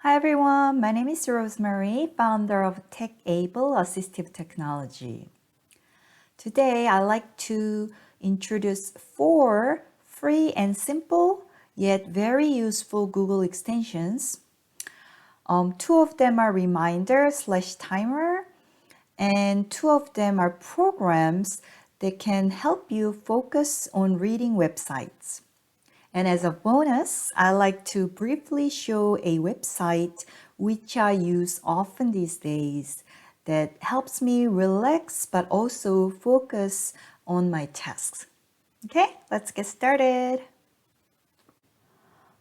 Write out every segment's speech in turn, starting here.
Hi everyone, my name is Rosemary, founder of Techable Assistive Technology. Today I'd like to introduce 4 free and simple yet very useful Google extensions. 2 of them are reminder/timer and 2 of them are programs that can help you focus on reading websites. And as a bonus, I like to briefly show a website which I use often these days that helps me relax but also focus on my tasks. Okay, let's get started.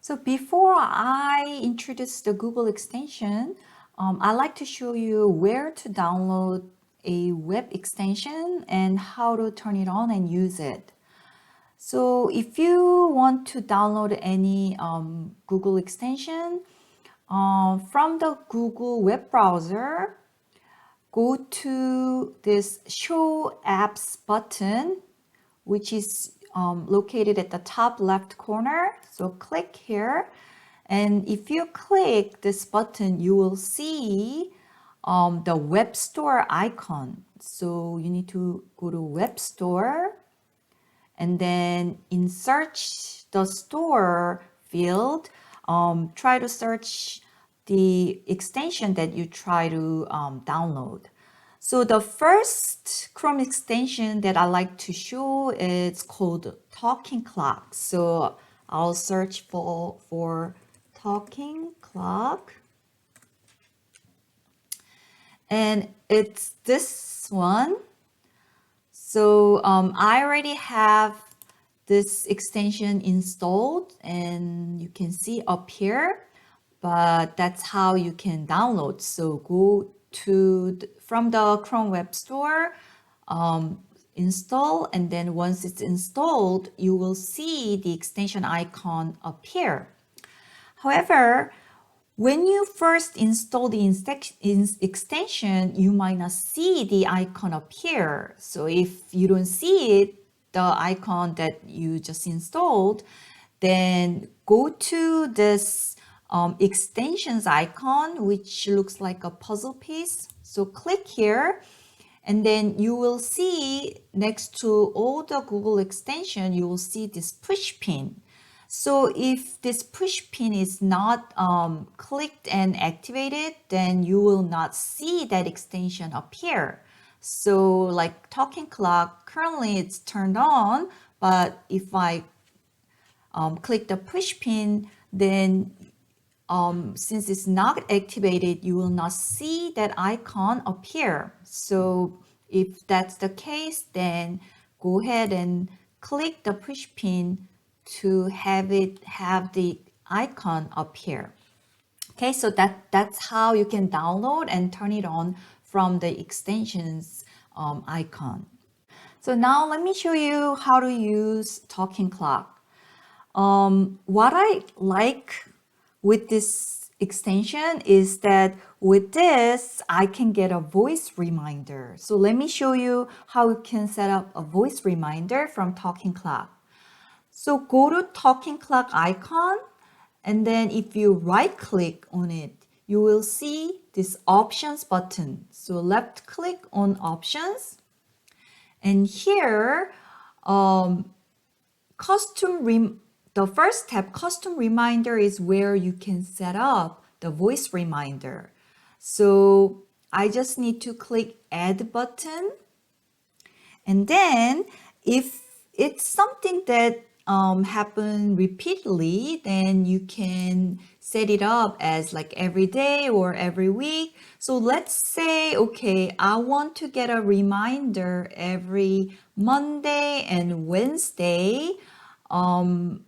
So before I introduce the Google extension, I like to show you where to download a web extension and how to turn it on and use it. So if you want to download any Google extension from the Google web browser, go to this Show Apps button, which is located at the top left corner. So click here. And if you click this button, you will see the web store icon. So you need to go to web store. And then in search the store field, try to search the extension that you try to download. So the first Chrome extension that I like to show is called Talking Clock. So I'll search for Talking Clock. And it's this one. So I already have this extension installed and you can see up here, but that's how you can download. So go to from the Chrome Web Store, install, and then once it's installed, you will see the extension icon appear. However, when you first install the extension, you might not see the icon appear. So if you don't see it, the icon that you just installed, then go to this extensions icon, which looks like a puzzle piece. So click here, and then you will see next to all the Google extension, you will see this push pin. So if this push pin is not clicked and activated, then you will not see that extension appear. So like Talking Clock, currently it's turned on, but if I click the push pin, then since it's not activated, you will not see that icon appear. So if that's the case, then go ahead and click the push pin to have the icon appear. Okay, so that's how you can download and turn it on from the extensions icon. So now let me show you how to use Talking Clock. What I like with this extension is that with this, I can get a voice reminder. So let me show you how you can set up a voice reminder from Talking Clock. So go to Talking Clock icon, and then if you right click on it, you will see this options button. So left click on options, and here the first tab, custom reminder, is where you can set up the voice reminder. So I just need to click add button. And then if it's something that happen repeatedly, then you can set it up as like every day or every week. So let's say, okay, I want to get a reminder every Monday and Wednesday. And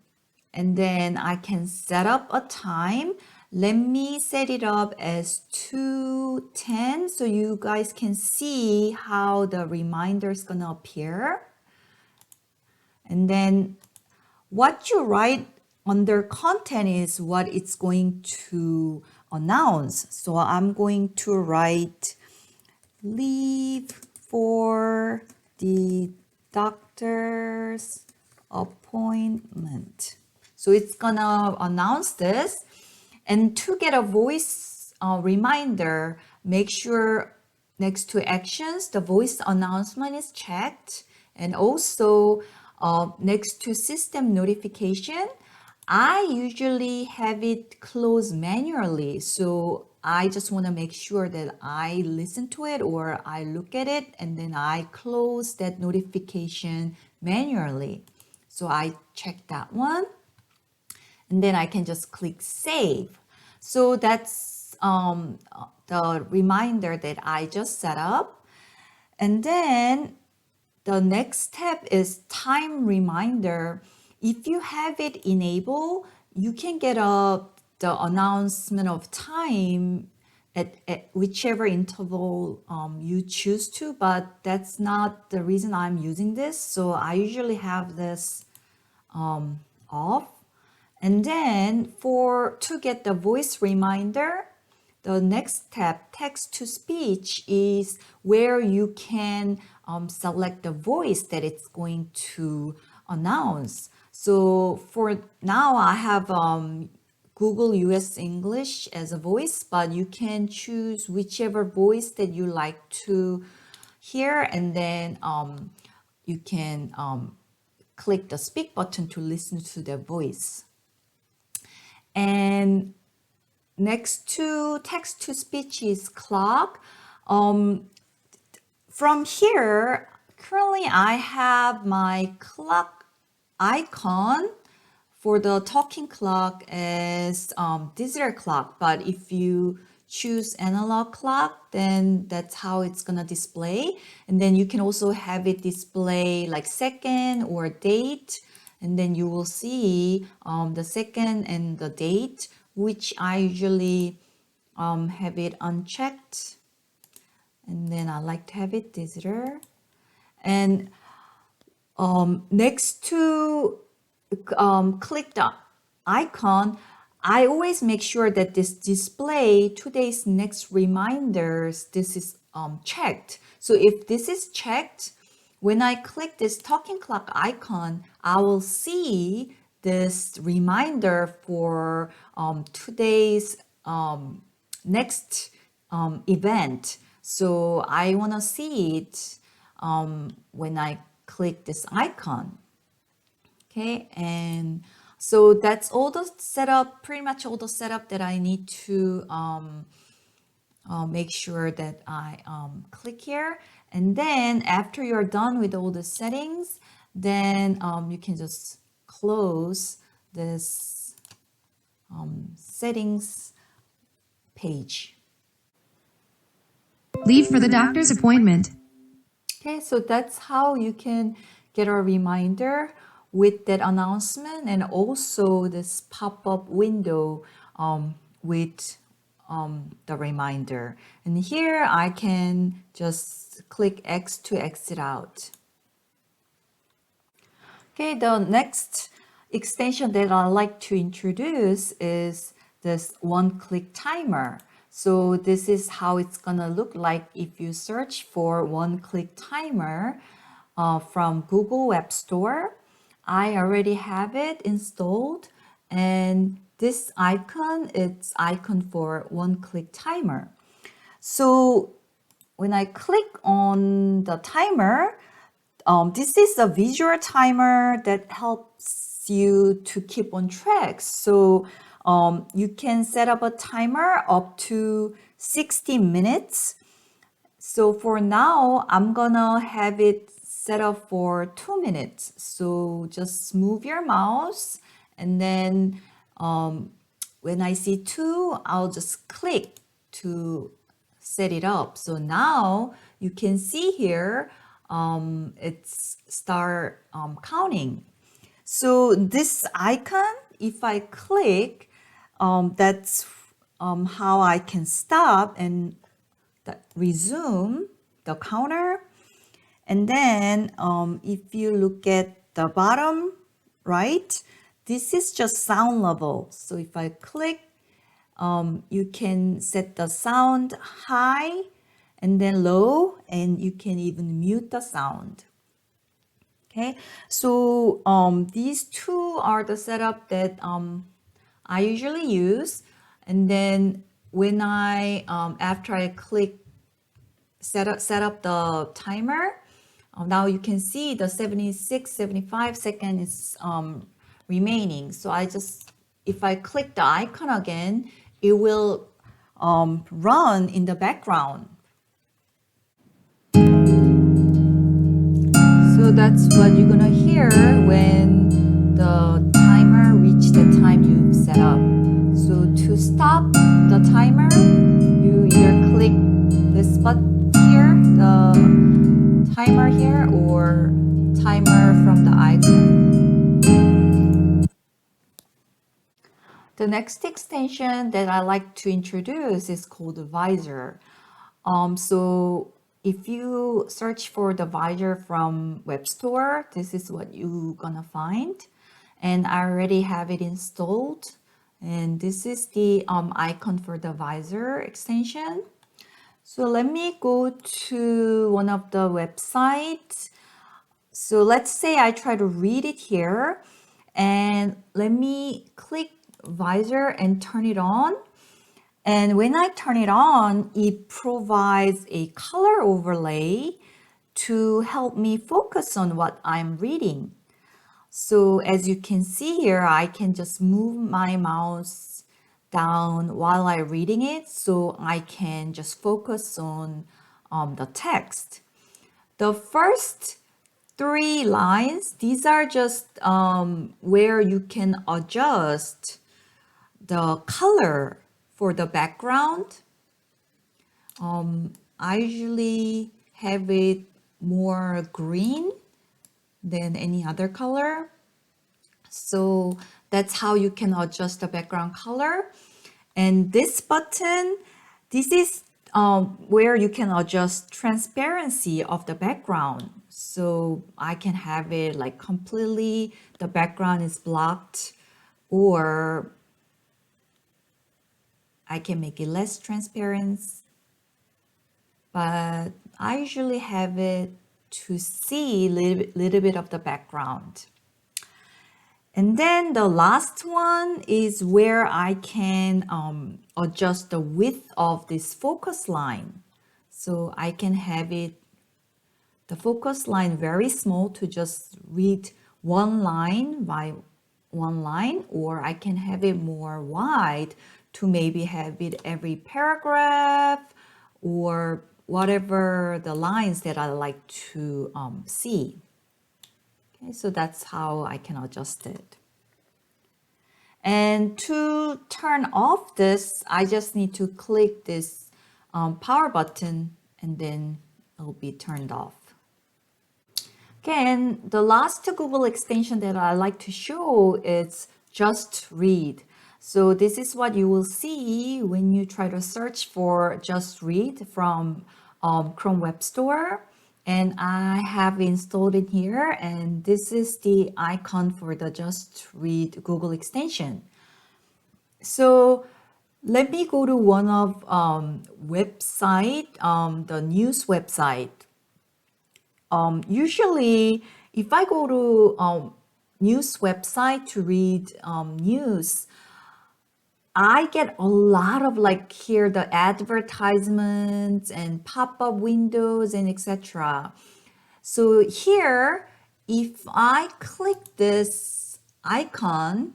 then I can set up a time. Let me set it up as 2:10 so you guys can see how the reminder is gonna appear. And then what you write under content is what it's going to announce. So I'm going to write leave for the doctor's appointment. So it's gonna announce this. And to get a voice reminder, make sure next to actions, the voice announcement is checked. And also next to system notification, I usually have it closed manually. So I just want to make sure that I listen to it or I look at it and then I close that notification manually. So I check that one and then I can just click save. So that's the reminder that I just set up. And then the next step is time reminder. If you have it enabled, you can get the announcement of time at whichever interval you choose to, but that's not the reason I'm using this. So I usually have this off. And then to get the voice reminder, the next step, text to speech, is where you can select the voice that it's going to announce. So for now, I have Google US English as a voice, but you can choose whichever voice that you like to hear, and then you can click the speak button to listen to their voice. And next to text to speech is clock. From here, currently I have my clock icon for the talking clock as digital clock. But if you choose analog clock, then that's how it's gonna display. And then you can also have it display like second or date. And then you will see the second and the date, which I usually have it unchecked. And then I like to have it digital. And next to click the icon, I always make sure that this display today's next reminders, this is checked. So if this is checked, when I click this talking clock icon, I will see this reminder for today's next event. So I want to see it when I click this icon. Okay, and so that's all the setup, pretty much all the setup that I need to make sure that I click here. And then after you're done with all the settings, then you can just close this settings page. Leave for the doctor's appointment. Okay, so that's how you can get a reminder with that announcement and also this pop-up window with the reminder. And here I can just click X to exit out. Okay, the next extension that I like to introduce is this one-click timer. So this is how it's gonna look like if you search for one-click timer from Google Web Store. I already have it installed, and this icon, it's icon for one-click timer. So when I click on the timer, this is a visual timer that helps you to keep on track. So you can set up a timer up to 60 minutes. So for now, I'm gonna have it set up for 2 minutes. So just move your mouse, and then when I see 2, I'll just click to set it up. So now you can see here, it's start counting. So this icon, if I click, that's how I can stop and resume the counter. And then if you look at the bottom right, this is just sound level. So if I click, you can set the sound high and then low, and you can even mute the sound. Okay, so these two are the setup that I usually use. And then when after I click set up the timer, now you can see the 75 seconds is remaining. So if I click the icon again, it will run in the background. So that's what you're gonna hear when the timer reaches the time you've set up. So to stop the timer, you either click this button here, the timer here, or timer from the icon. The next extension that I like to introduce is called Visor. So if you search for the Visor from Web Store, this is what you're gonna find. And I already have it installed. And this is the icon for the Visor extension. So let me go to one of the websites. So let's say I try to read it here, and let me click Visor and turn it on. And when I turn it on, it provides a color overlay to help me focus on what I'm reading. So as you can see here, I can just move my mouse down while I'm reading it, so I can just focus on the text. The first 3 lines, these are just where you can adjust the color for the background. I usually have it more green than any other color. So that's how you can adjust the background color. And this button, this is where you can adjust transparency of the background. So I can have it like completely, the background is blocked, or I can make it less transparent, but I usually have it to see a little bit of the background. And then the last one is where I can adjust the width of this focus line. So I can have the focus line very small to just read one line by one line, or I can have it more wide to maybe have it every paragraph or whatever the lines that I like to see. Okay, so that's how I can adjust it. And to turn off this, I just need to click this power button, and then it'll be turned off. Okay, and the last Google extension that I like to show is Just Read. So this is what you will see when you try to search for Just Read from Chrome Web Store. And I have installed it here, and this is the icon for the Just Read Google extension. So let me go to one of website, the news website. Usually, if I go to news website to read news, I get a lot of like here the advertisements and pop-up windows and etc. So here, if I click this icon,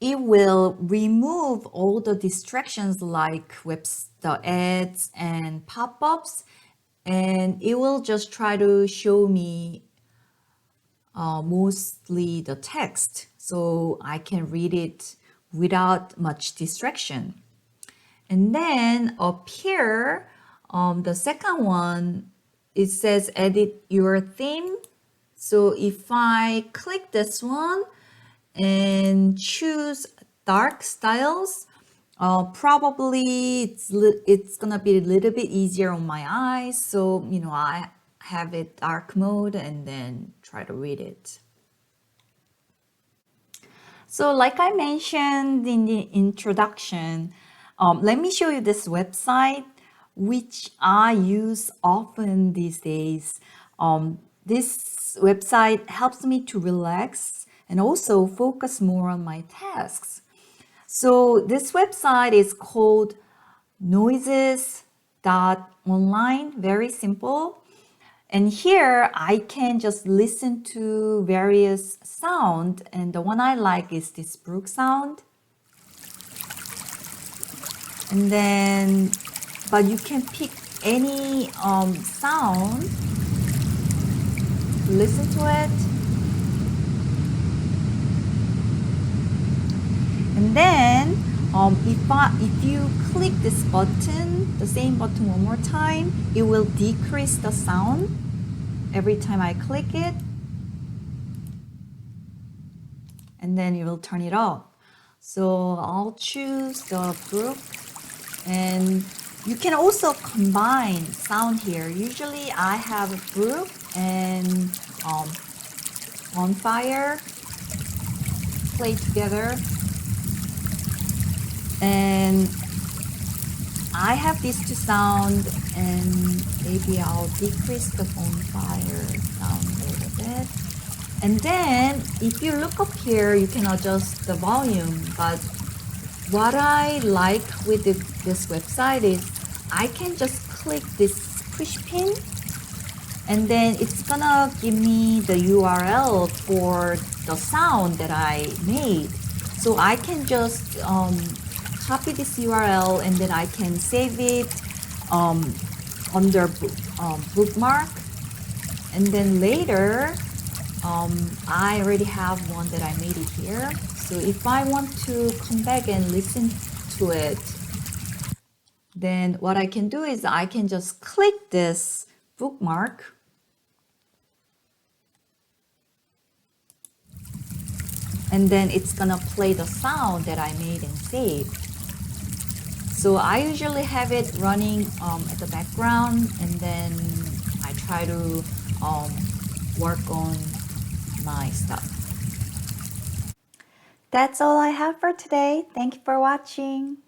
it will remove all the distractions like the ads and pop-ups, and it will just try to show me mostly the text, so I can read it without much distraction. And then up here, the second one, it says edit your theme. So if I click this one and choose dark styles, probably it's gonna be a little bit easier on my eyes. So, I have it dark mode and then try to read it. So like I mentioned in the introduction, let me show you this website, which I use often these days. This website helps me to relax and also focus more on my tasks. So this website is called noises.online, very simple. And here I can just listen to various sound, and the one I like is this brook sound. And then, but you can pick any sound, listen to it. And then if you click this button, the same button one more time, it will decrease the sound every time I click it. And then it will turn it off. So I'll choose the brook, and you can also combine sound here. Usually I have a brook and bonfire play together. And I have these two sound, and maybe I'll decrease the bonfire sound a little bit. And then if you look up here, you can adjust the volume. But what I like with this website is I can just click this push pin, and then it's gonna give me the URL for the sound that I made. So I can just copy this URL, and then I can save it under bookmark. And then later, I already have one that I made it here. So if I want to come back and listen to it, then what I can do is I can just click this bookmark. And then it's gonna play the sound that I made and saved. So I usually have it running at the background, and then I try to work on my stuff. That's all I have for today. Thank you for watching.